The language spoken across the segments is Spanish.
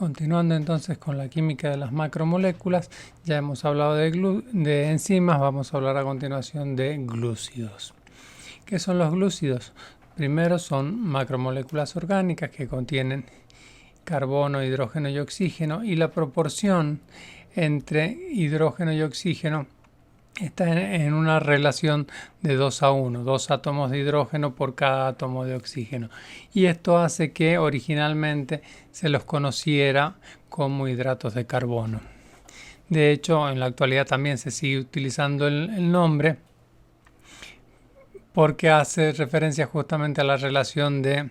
Continuando entonces con la química de las macromoléculas, ya hemos hablado de enzimas, vamos a hablar a continuación de glúcidos. ¿Qué son los glúcidos? Primero son macromoléculas orgánicas que contienen carbono, hidrógeno y oxígeno, y la proporción entre hidrógeno y oxígeno está en una relación de 2:1, 2 átomos de hidrógeno por cada átomo de oxígeno. Y esto hace que originalmente se los conociera como hidratos de carbono. De hecho, en la actualidad también se sigue utilizando el nombre porque hace referencia justamente a la relación de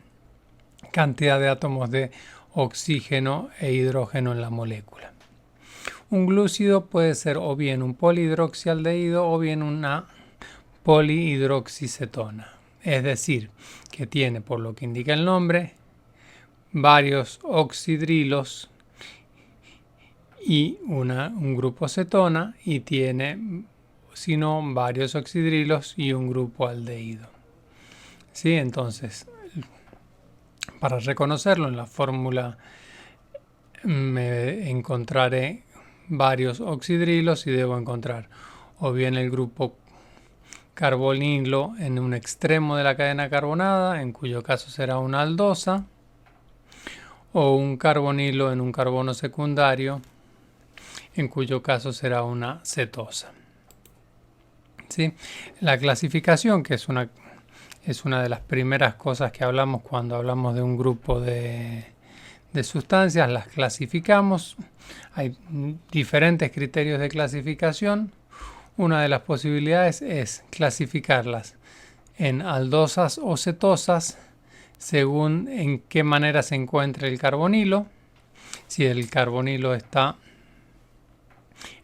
cantidad de átomos de oxígeno e hidrógeno en la molécula. Un glúcido puede ser o bien un polihidroxialdehído o bien una polihidroxicetona. Es decir, que tiene, por lo que indica el nombre, varios oxidrilos y un grupo cetona, y tiene, si no, varios oxidrilos y un grupo aldehído. ¿Sí? Entonces, para reconocerlo en la fórmula me encontraré varios oxidrilos y debo encontrar o bien el grupo carbonilo en un extremo de la cadena carbonada, en cuyo caso será una aldosa, o un carbonilo en un carbono secundario, en cuyo caso será una cetosa. ¿Sí? La clasificación, que es una de las primeras cosas que hablamos cuando hablamos de un grupo de sustancias, las clasificamos. Hay diferentes criterios de clasificación. Una de las posibilidades es clasificarlas en aldosas o cetosas según en qué manera se encuentre el carbonilo. Si el carbonilo está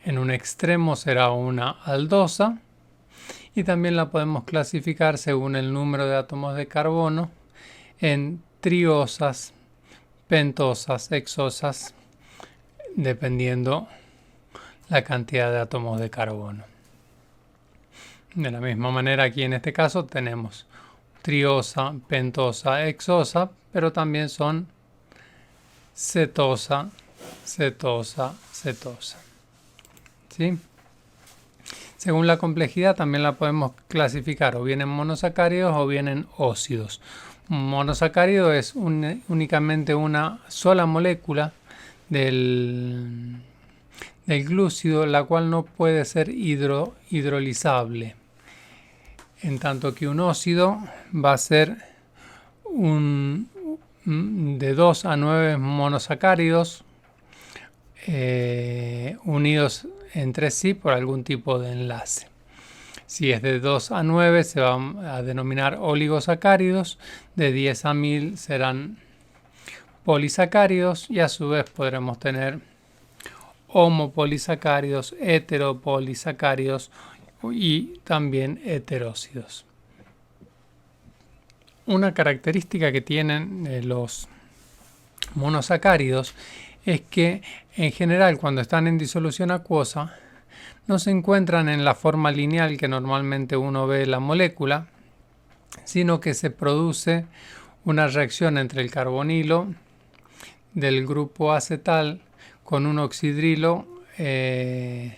en un extremo será una aldosa, y también la podemos clasificar según el número de átomos de carbono en triosas, pentosas, hexosas, dependiendo la cantidad de átomos de carbono. De la misma manera, aquí en este caso tenemos triosa, pentosa, hexosa, pero también son cetosa, cetosa, cetosa. ¿Sí? Según la complejidad también la podemos clasificar o bien en monosacáridos o bien en óxidos. Un monosacárido es únicamente una sola molécula del glúcido, la cual no puede ser hidrolizable. En tanto que un óxido va a ser de 2 a 9 monosacáridos unidos entre sí por algún tipo de enlace. Si es de 2 a 9 se van a denominar oligosacáridos, de 10 a 1000 serán polisacáridos, y a su vez podremos tener homopolisacáridos, heteropolisacáridos y también heterócidos. Una característica que tienen los monosacáridos es que en general cuando están en disolución acuosa no se encuentran en la forma lineal que normalmente uno ve la molécula, sino que se produce una reacción entre el carbonilo del grupo acetal con un oxidrilo de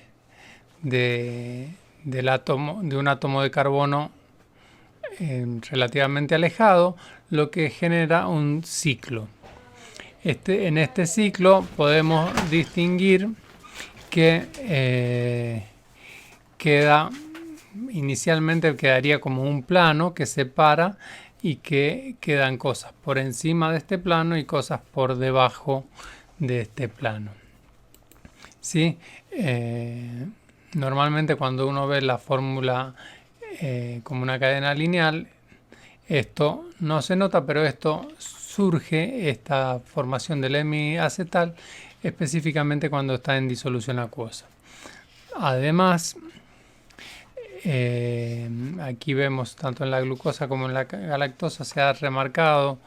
un átomo de carbono relativamente alejado, lo que genera un ciclo. En este ciclo podemos distinguir que inicialmente quedaría como un plano que separa y que quedan cosas por encima de este plano y cosas por debajo de este plano. ¿Sí? Normalmente cuando uno ve la fórmula como una cadena lineal, esto no se nota, pero surge esta formación del hemiacetal específicamente cuando está en disolución acuosa. Además, aquí vemos tanto en la glucosa como en la galactosa se ha remarcado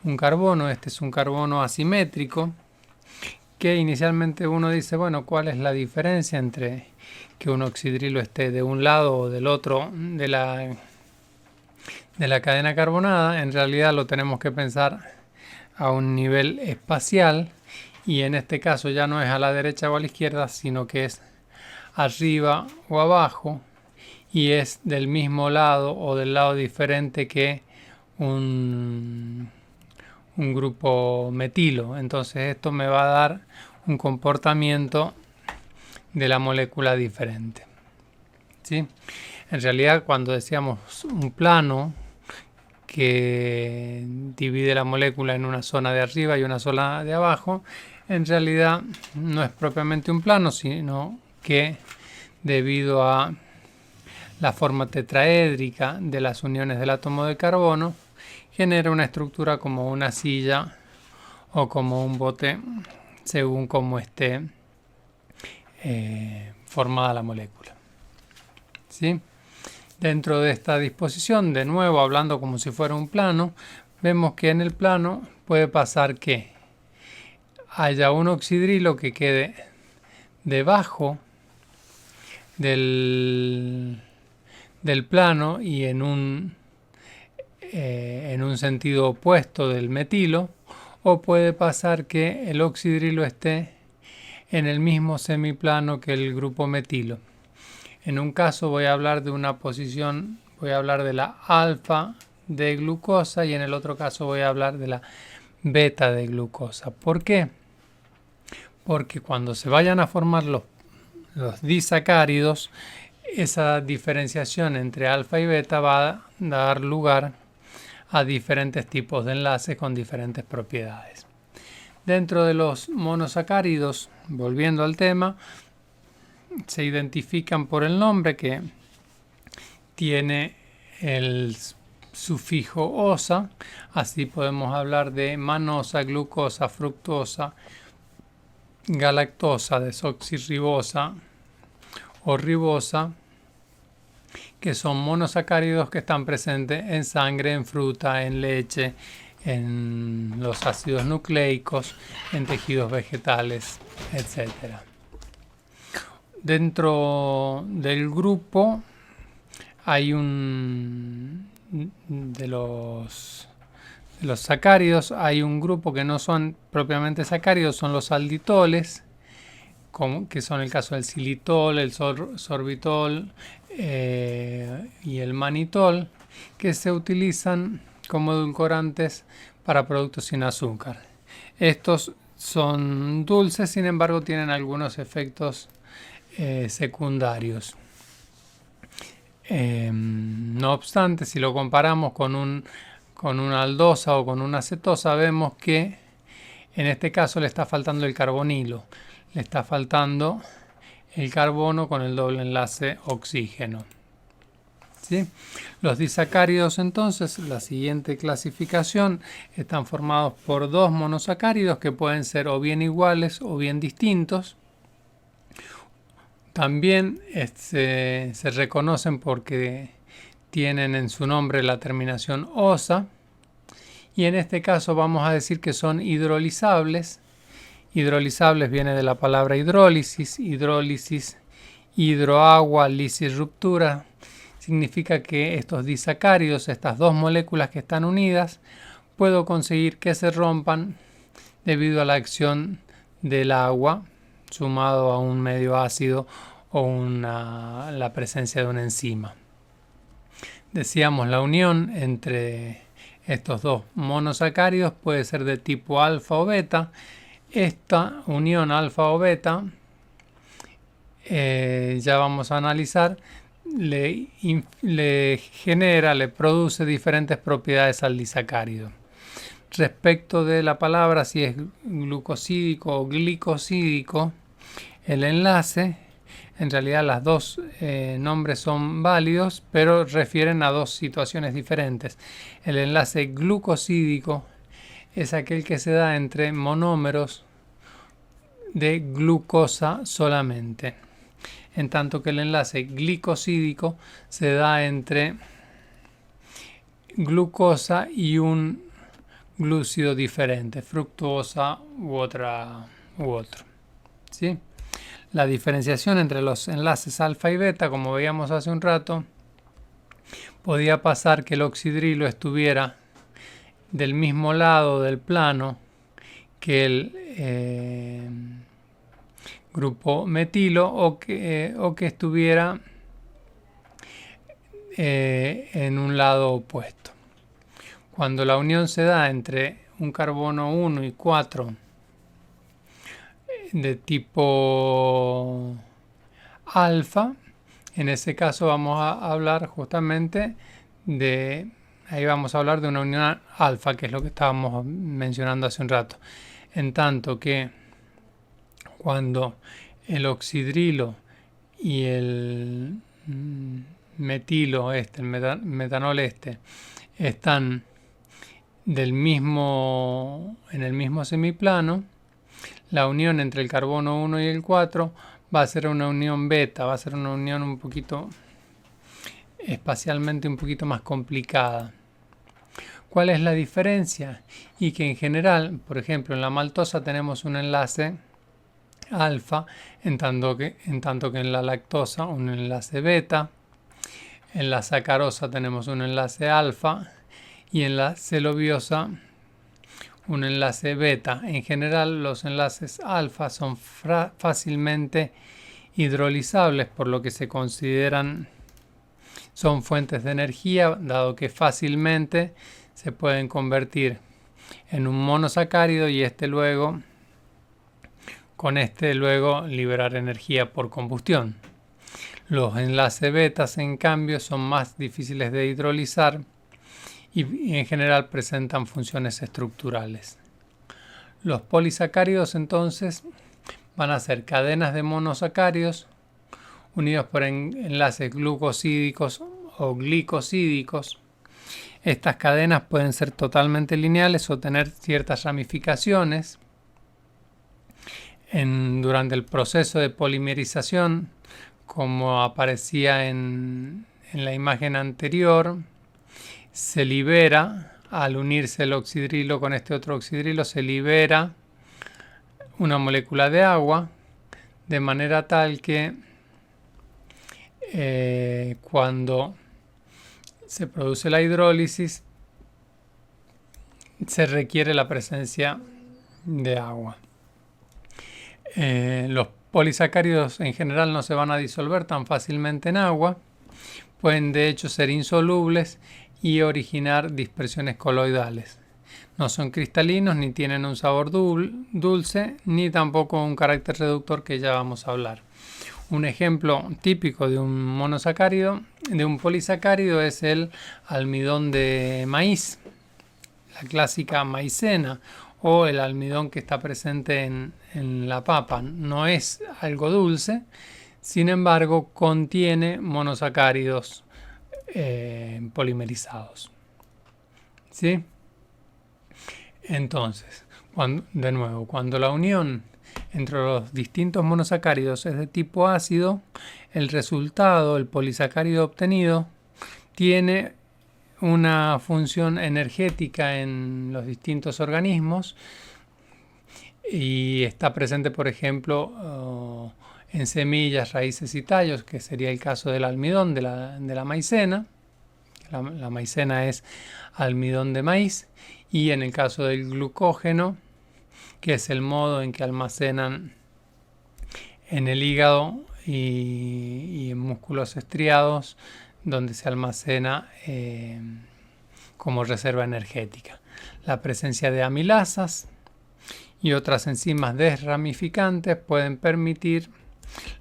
un carbono. Este es un carbono asimétrico que inicialmente uno dice, bueno, ¿cuál es la diferencia entre que un oxidrilo esté de un lado o del otro de la cadena carbonada? En realidad lo tenemos que pensar a un nivel espacial, y en este caso ya no es a la derecha o a la izquierda, sino que es arriba o abajo, y es del mismo lado o del lado diferente que un grupo metilo. Entonces esto me va a dar un comportamiento de la molécula diferente, ¿sí? En realidad, cuando decíamos un plano que divide la molécula en una zona de arriba y una zona de abajo, en realidad no es propiamente un plano, sino que debido a la forma tetraédrica de las uniones del átomo de carbono, genera una estructura como una silla o como un bote, según cómo esté formada la molécula, ¿sí? Dentro de esta disposición, de nuevo hablando como si fuera un plano, vemos que en el plano puede pasar que haya un oxidrilo que quede debajo del plano y en un sentido opuesto del metilo, o puede pasar que el oxidrilo esté en el mismo semiplano que el grupo metilo. En un caso voy a hablar de una posición, voy a hablar de la alfa de glucosa, y en el otro caso voy a hablar de la beta de glucosa. ¿Por qué? Porque cuando se vayan a formar los disacáridos, esa diferenciación entre alfa y beta va a dar lugar a diferentes tipos de enlaces con diferentes propiedades. Dentro de los monosacáridos, volviendo al tema, se identifican por el nombre que tiene el sufijo osa. Así podemos hablar de manosa, glucosa, fructosa, galactosa, desoxirribosa o ribosa, que son monosacáridos que están presentes en sangre, en fruta, en leche, en los ácidos nucleicos, en tejidos vegetales, etc. Dentro del grupo hay de los sacáridos, hay un grupo que no son propiamente sacáridos, son los alditoles, que son el caso del xilitol, el sorbitol y el manitol, que se utilizan como edulcorantes para productos sin azúcar. Estos son dulces, sin embargo tienen algunos efectos secundarios. No obstante, si lo comparamos con una aldosa o con una cetosa, vemos que en este caso le está faltando el carbonilo, le está faltando el carbono con el doble enlace oxígeno, ¿sí? Los disacáridos, entonces, la siguiente clasificación, están formados por dos monosacáridos que pueden ser o bien iguales o bien distintos. También se reconocen porque tienen en su nombre la terminación osa, y en este caso vamos a decir que son hidrolizables. Hidrolizables viene de la palabra hidrólisis, hidroagua, lisis, ruptura. Significa que estos disacáridos, estas dos moléculas que están unidas, puedo conseguir que se rompan debido a la acción del agua sumado a un medio ácido o la presencia de una enzima. Decíamos, la unión entre estos dos monosacáridos puede ser de tipo alfa o beta. Esta unión alfa o beta, ya vamos a analizar, le produce diferentes propiedades al disacárido. Respecto de la palabra, si es glucosídico o glicosídico el enlace, en realidad los dos nombres son válidos, pero refieren a dos situaciones diferentes. El enlace glucosídico es aquel que se da entre monómeros de glucosa solamente, en tanto que el enlace glicosídico se da entre glucosa y un glúcido diferente, fructosa u otro, ¿sí? La diferenciación entre los enlaces alfa y beta, como veíamos hace un rato, podía pasar que el oxidrilo estuviera del mismo lado del plano que el grupo metilo o que estuviera en un lado opuesto. Cuando la unión se da entre un carbono 1 y 4 de tipo alfa, en ese caso vamos a hablar justamente de, ahí vamos a hablar de una unión alfa, que es lo que estábamos mencionando hace un rato. En tanto que cuando el oxidrilo y el metilo el metanol están en el mismo semiplano, la unión entre el carbono 1 y el 4 va a ser una unión beta, va a ser una unión un poquito espacialmente un poquito más complicada. ¿Cuál es la diferencia? Y que en general, por ejemplo, en la maltosa tenemos un enlace alfa, en tanto que en la lactosa un enlace beta, en la sacarosa tenemos un enlace alfa y en la celobiosa un enlace beta. En general los enlaces alfa son fácilmente hidrolizables, por lo que se consideran son fuentes de energía, dado que fácilmente se pueden convertir en un monosacárido y con este luego liberar energía por combustión. Los enlaces betas, en cambio, son más difíciles de hidrolizar y en general presentan funciones estructurales. Los polisacáridos entonces van a ser cadenas de monosacáridos unidos por enlaces glucosídicos o glicosídicos. Estas cadenas pueden ser totalmente lineales o tener ciertas ramificaciones. Durante el proceso de polimerización, como aparecía en la imagen anterior, se libera, al unirse el oxidrilo con este otro oxidrilo, se libera una molécula de agua, de manera tal que cuando se produce la hidrólisis se requiere la presencia de agua. Los polisacáridos en general no se van a disolver tan fácilmente en agua, pueden de hecho ser insolubles y originar dispersiones coloidales. No son cristalinos, ni tienen un sabor dulce, ni tampoco un carácter reductor, que ya vamos a hablar. Un ejemplo típico de un monosacárido, de un polisacárido, es el almidón de maíz, la clásica maicena, o el almidón que está presente en la papa. No es algo dulce, sin embargo contiene monosacáridos polimerizados. ¿Sí? Entonces, cuando la unión entre los distintos monosacáridos es de tipo ácido, el resultado, el polisacárido obtenido, tiene una función energética en los distintos organismos y está presente, por ejemplo, en semillas, raíces y tallos, que sería el caso del almidón de la maicena. La maicena es almidón de maíz, y en el caso del glucógeno, que es el modo en que almacenan en el hígado y en músculos estriados, donde se almacena como reserva energética. La presencia de amilasas y otras enzimas desramificantes pueden permitir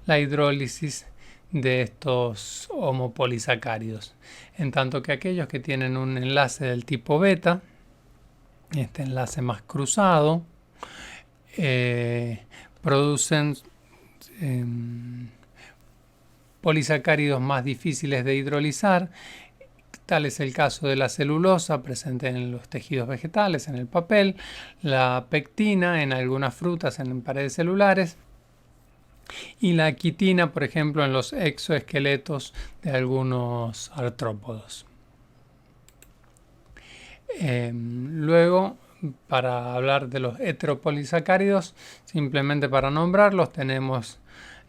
la hidrólisis de estos homopolisacáridos, en tanto que aquellos que tienen un enlace del tipo beta, este enlace más cruzado, producen polisacáridos más difíciles de hidrolizar. Tal es el caso de la celulosa, presente en los tejidos vegetales, en el papel, la pectina en algunas frutas, en paredes celulares, y la quitina, por ejemplo, en los exoesqueletos de algunos artrópodos. Luego, para hablar de los heteropolisacáridos, simplemente para nombrarlos, tenemos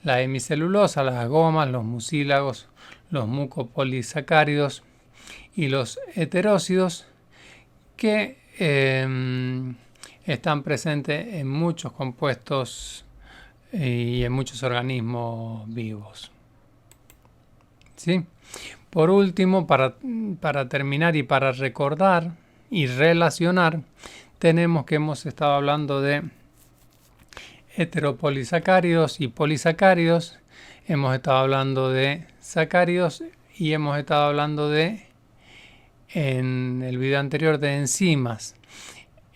la hemicelulosa, las gomas, los mucílagos, los mucopolisacáridos y los heterócidos, que están presentes en muchos compuestos y en muchos organismos vivos. ¿Sí? Por último, para terminar y para recordar y relacionar, tenemos que hemos estado hablando de heteropolisacáridos y polisacáridos, hemos estado hablando de sacáridos y hemos estado hablando en el video anterior, de enzimas.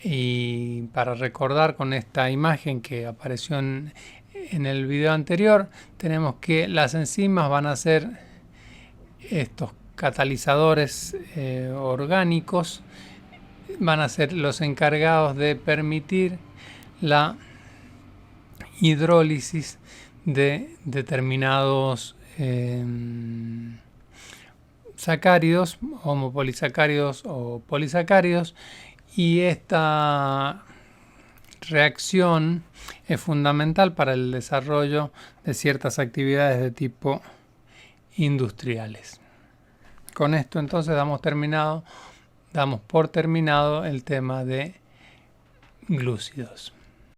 Y para recordar con esta imagen que apareció en el video anterior, tenemos que las enzimas van a ser estos catalizadores orgánicos, van a ser los encargados de permitir la hidrólisis de determinados sacáridos, homopolisacáridos o polisacáridos, y esta reacción es fundamental para el desarrollo de ciertas actividades de tipo industriales. Con esto entonces damos por terminado el tema de glúcidos.